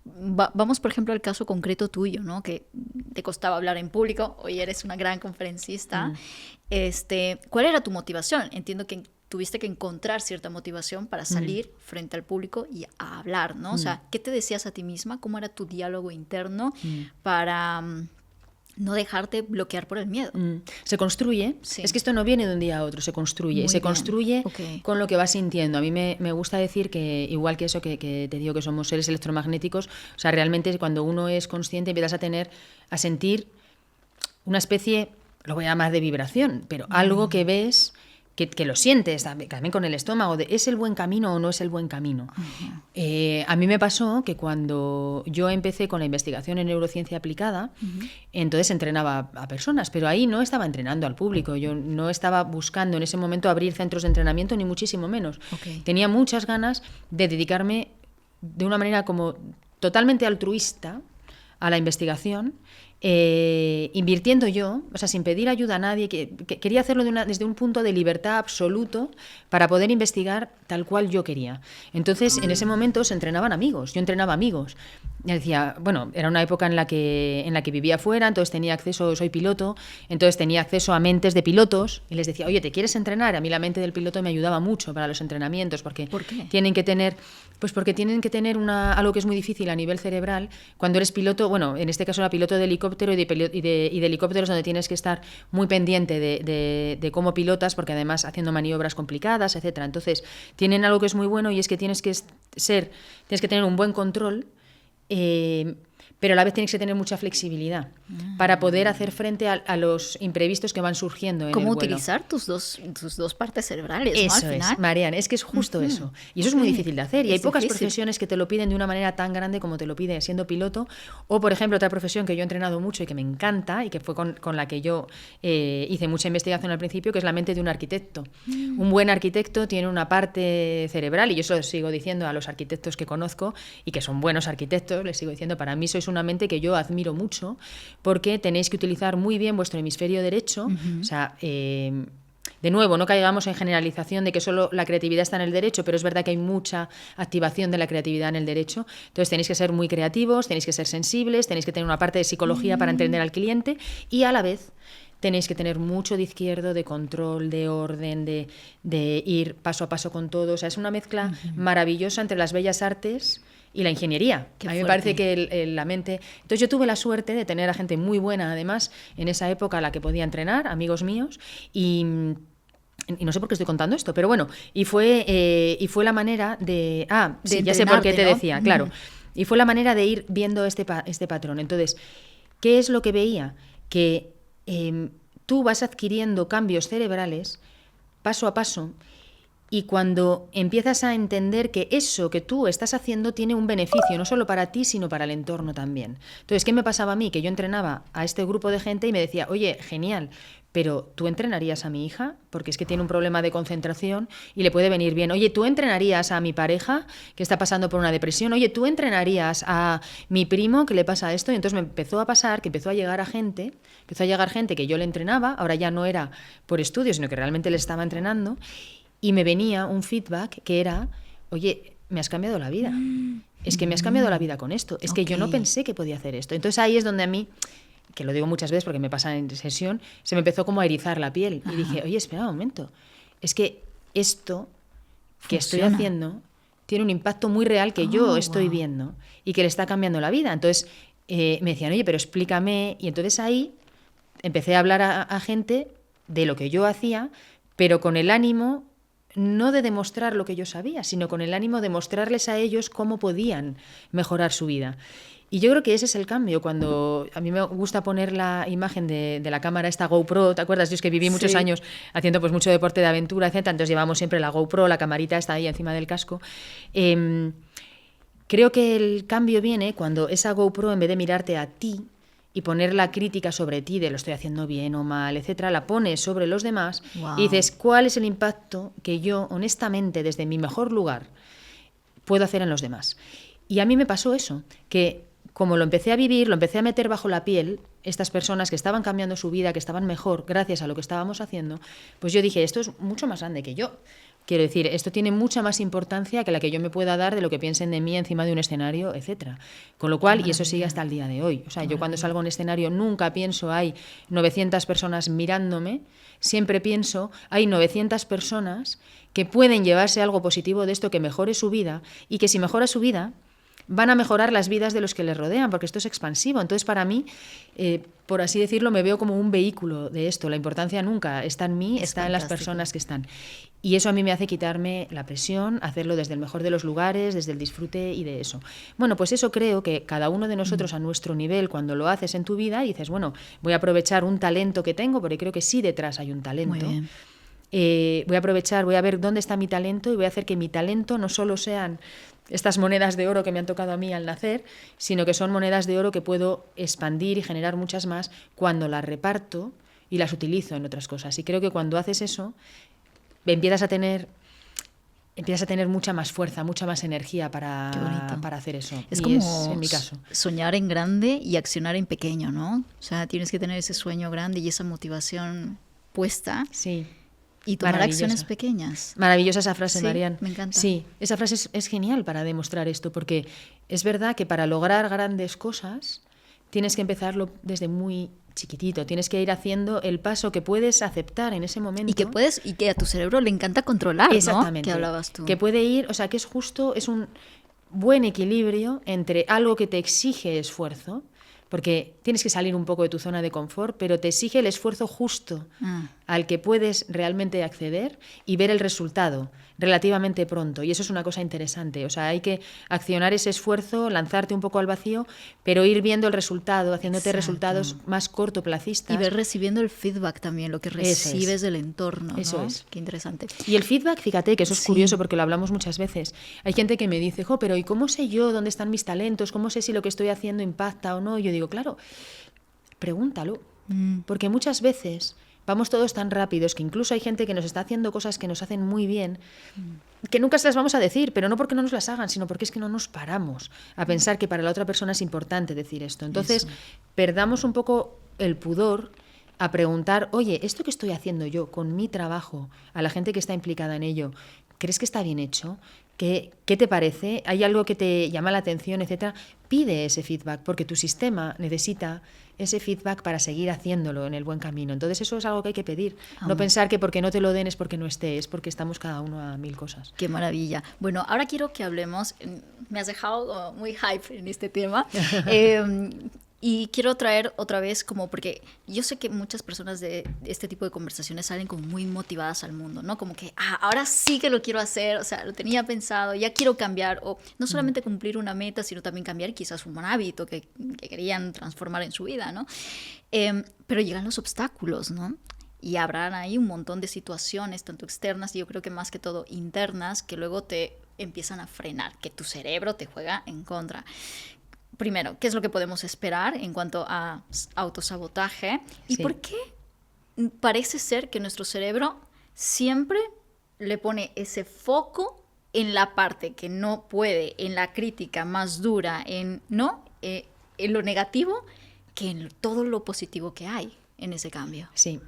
Vamos, por ejemplo, al caso concreto tuyo, ¿no? Que te costaba hablar en público, hoy eres una gran conferencista. ¿Cuál era tu motivación? Entiendo que tuviste que encontrar cierta motivación para salir frente al público y a hablar, ¿no? O sea, ¿qué te decías a ti misma? ¿Cómo era tu diálogo interno para no dejarte bloquear por el miedo? Se construye. Sí. Es que esto no viene de un día a otro, se construye. Muy Se bien. construye Okay. con lo que vas sintiendo. A mí me gusta decir que, igual que eso que te digo que somos seres electromagnéticos, o sea, realmente cuando uno es consciente empiezas a sentir una especie, lo voy a llamar de vibración, pero algo que ves, que lo sientes también con el estómago, de ¿es el buen camino o no es el buen camino? A mí me pasó que cuando yo empecé con la investigación en neurociencia aplicada, entonces entrenaba a personas, pero ahí no estaba entrenando al público, yo no estaba buscando en ese momento abrir centros de entrenamiento, ni muchísimo menos. Okay. Tenía muchas ganas de dedicarme de una manera como totalmente altruista a la investigación, invirtiendo yo, o sea, sin pedir ayuda a nadie, que quería hacerlo desde un punto de libertad absoluto para poder investigar tal cual yo quería. Entonces, en ese momento se entrenaban amigos, yo entrenaba amigos. Y decía, bueno, era una época en la que vivía fuera, entonces tenía acceso, soy piloto, entonces tenía acceso a mentes de pilotos y les decía, oye, ¿te quieres entrenar? A mí la mente del piloto me ayudaba mucho para los entrenamientos, porque ¿Por qué? tienen que tener algo que es muy difícil a nivel cerebral. Cuando eres piloto, bueno, en este caso era piloto de helicóptero y de helicópteros donde tienes que estar muy pendiente de cómo pilotas, porque además haciendo maniobras complicadas, etcétera. Entonces, tienen algo que es muy bueno y es que tienes que tener un buen control, pero a la vez tienes que tener mucha flexibilidad para poder hacer frente a los imprevistos que van surgiendo en el vuelo. ¿Cómo utilizar tus dos partes cerebrales? Eso, ¿no? Al final. es, Marian, es que es justo eso. Y eso es muy difícil de hacer. Y hay pocas difícil. profesiones que te lo piden de una manera tan grande como te lo pide siendo piloto. O, por ejemplo, otra profesión que yo he entrenado mucho y que me encanta y que fue con la que yo hice mucha investigación al principio, que es la mente de un arquitecto. Un buen arquitecto tiene una parte cerebral, y yo eso lo sigo diciendo a los arquitectos que conozco y que son buenos arquitectos, les sigo diciendo, para mí sois una mente que yo admiro mucho, porque tenéis que utilizar muy bien vuestro hemisferio derecho. O sea, de nuevo, no caigamos en generalización de que solo la creatividad está en el derecho, pero es verdad que hay mucha activación de la creatividad en el derecho. Entonces tenéis que ser muy creativos, tenéis que ser sensibles, tenéis que tener una parte de psicología para entender al cliente, y a la vez tenéis que tener mucho de izquierdo, de control, de orden, de ir paso a paso con todo. O sea, es una mezcla maravillosa entre las bellas artes y la ingeniería. Qué a mí me fuerte. parece que la mente... Entonces yo tuve la suerte de tener a gente muy buena, además, en esa época a la que podía entrenar, amigos míos, y no sé por qué estoy contando esto, pero bueno, y fue la manera de... sí, ya sé por qué te decía, claro. Y fue la manera de ir viendo este patrón. Entonces, ¿qué es lo que veía? Que tú vas adquiriendo cambios cerebrales paso a paso, y cuando empiezas a entender que eso que tú estás haciendo tiene un beneficio, no solo para ti, sino para el entorno también. Entonces, ¿qué me pasaba a mí? Que yo entrenaba a este grupo de gente y me decía, oye, genial, pero ¿tú entrenarías a mi hija? Porque es que tiene un problema de concentración y le puede venir bien. Oye, ¿tú entrenarías a mi pareja que está pasando por una depresión? Oye, ¿tú entrenarías a mi primo que le pasa esto? Y entonces me empezó a pasar que empezó a llegar gente que yo le entrenaba, ahora ya no era por estudios, sino que realmente le estaba entrenando. Y me venía un feedback que era, oye, me has cambiado la vida. Es que me has cambiado la vida con esto. Es que yo no pensé que podía hacer esto. Entonces ahí es donde a mí, que lo digo muchas veces porque me pasa en sesión, se me empezó como a erizar la piel. Y dije, oye, espera un momento. Es que esto que estoy haciendo tiene un impacto muy real que yo estoy viendo y que le está cambiando la vida. Entonces me decían, oye, pero explícame. Y entonces ahí empecé a hablar a gente de lo que yo hacía, pero con el ánimo no de demostrar lo que yo sabía, sino con el ánimo de mostrarles a ellos cómo podían mejorar su vida. Y yo creo que ese es el cambio. Cuando a mí me gusta poner la imagen de la cámara esta GoPro, ¿te acuerdas? Yo es que viví muchos años haciendo pues mucho deporte de aventura, etc. Entonces llevamos siempre la GoPro, la camarita está ahí encima del casco. Creo que el cambio viene cuando esa GoPro, en vez de mirarte a ti y poner la crítica sobre ti de lo estoy haciendo bien o mal, etcétera, la pones sobre los demás y dices, ¿cuál es el impacto que yo, honestamente, desde mi mejor lugar, puedo hacer en los demás? Y a mí me pasó eso, que como lo empecé a vivir, lo empecé a meter bajo la piel, estas personas que estaban cambiando su vida, que estaban mejor gracias a lo que estábamos haciendo, pues yo dije, esto es mucho más grande que yo. Quiero decir, esto tiene mucha más importancia que la que yo me pueda dar de lo que piensen de mí encima de un escenario, etcétera. Con lo cual, y eso sigue hasta el día de hoy. O sea, yo cuando salgo a un escenario nunca pienso, hay 900 personas mirándome, siempre pienso, hay 900 personas que pueden llevarse algo positivo de esto, que mejore su vida, y que si mejora su vida, van a mejorar las vidas de los que les rodean, porque esto es expansivo. Entonces, para mí, por así decirlo, me veo como un vehículo de esto. La importancia nunca está en mí, está en las personas que están. Y eso a mí me hace quitarme la presión, hacerlo desde el mejor de los lugares, desde el disfrute y de eso. Bueno, pues eso creo que cada uno de nosotros a nuestro nivel, cuando lo haces en tu vida, dices, bueno, voy a aprovechar un talento que tengo, porque creo que sí detrás hay un talento. Muy bien. Voy a aprovechar, voy a ver dónde está mi talento y voy a hacer que mi talento no solo sean estas monedas de oro que me han tocado a mí al nacer, sino que son monedas de oro que puedo expandir y generar muchas más cuando las reparto y las utilizo en otras cosas. Y creo que cuando haces eso, empiezas a tener mucha más fuerza, mucha más energía para hacer eso. Es y como es, en mi caso, soñar en grande y accionar en pequeño, ¿no? O sea, tienes que tener ese sueño grande y esa motivación puesta. Sí. Y tomar acciones pequeñas. Maravillosa esa frase, sí, Marian. Me encanta. Sí, esa frase es genial para demostrar esto, porque es verdad que para lograr grandes cosas tienes que empezarlo desde muy chiquitito, tienes que ir haciendo el paso que puedes aceptar en ese momento. Y que a tu cerebro le encanta controlar, exactamente, ¿no? Que hablabas tú. Que puede ir, o sea, que es justo, es un buen equilibrio entre algo que te exige esfuerzo, porque tienes que salir un poco de tu zona de confort, pero te exige el esfuerzo justo al que puedes realmente acceder y ver el resultado relativamente pronto. Y eso es una cosa interesante. O sea, hay que accionar ese esfuerzo, lanzarte un poco al vacío, pero ir viendo el resultado, haciéndote resultados más cortoplacistas. Y ver recibiendo el feedback también, lo que recibes del entorno. Eso ¿no? es. Qué interesante. Y el feedback, fíjate, que eso es curioso porque lo hablamos muchas veces. Hay gente que me dice, pero ¿y cómo sé yo dónde están mis talentos? ¿Cómo sé si lo que estoy haciendo impacta o no? Y yo digo, claro, pregúntalo. Porque muchas veces vamos todos tan rápidos que incluso hay gente que nos está haciendo cosas que nos hacen muy bien, que nunca se las vamos a decir, pero no porque no nos las hagan, sino porque es que no nos paramos a pensar que para la otra persona es importante decir esto. Entonces, perdamos un poco el pudor a preguntar, oye, esto que estoy haciendo yo con mi trabajo, a la gente que está implicada en ello, ¿crees que está bien hecho? ¿Qué te parece? ¿Hay algo que te llama la atención, etcétera? Pide ese feedback, porque tu sistema necesita ese feedback para seguir haciéndolo en el buen camino. Entonces eso es algo que hay que pedir. No pensar que porque no te lo den es porque no esté, es porque estamos cada uno a 1000 cosas. Qué maravilla. Bueno, ahora quiero que hablemos, me has dejado muy hype en este tema, y quiero traer otra vez como, porque yo sé que muchas personas de este tipo de conversaciones salen como muy motivadas al mundo, ¿no? Como que, ahora sí que lo quiero hacer, o sea, lo tenía pensado, ya quiero cambiar, o no solamente cumplir una meta, sino también cambiar quizás un hábito que querían transformar en su vida, ¿no? Pero llegan los obstáculos, ¿no? Y habrán ahí un montón de situaciones, tanto externas y yo creo que más que todo internas, que luego te empiezan a frenar, que tu cerebro te juega en contra. Primero, ¿qué es lo que podemos esperar en cuanto a autosabotaje? ¿Y por qué parece ser que nuestro cerebro siempre le pone ese foco en la parte que no puede, en la crítica más dura, en lo negativo, que en todo lo positivo que hay en ese cambio? Sí.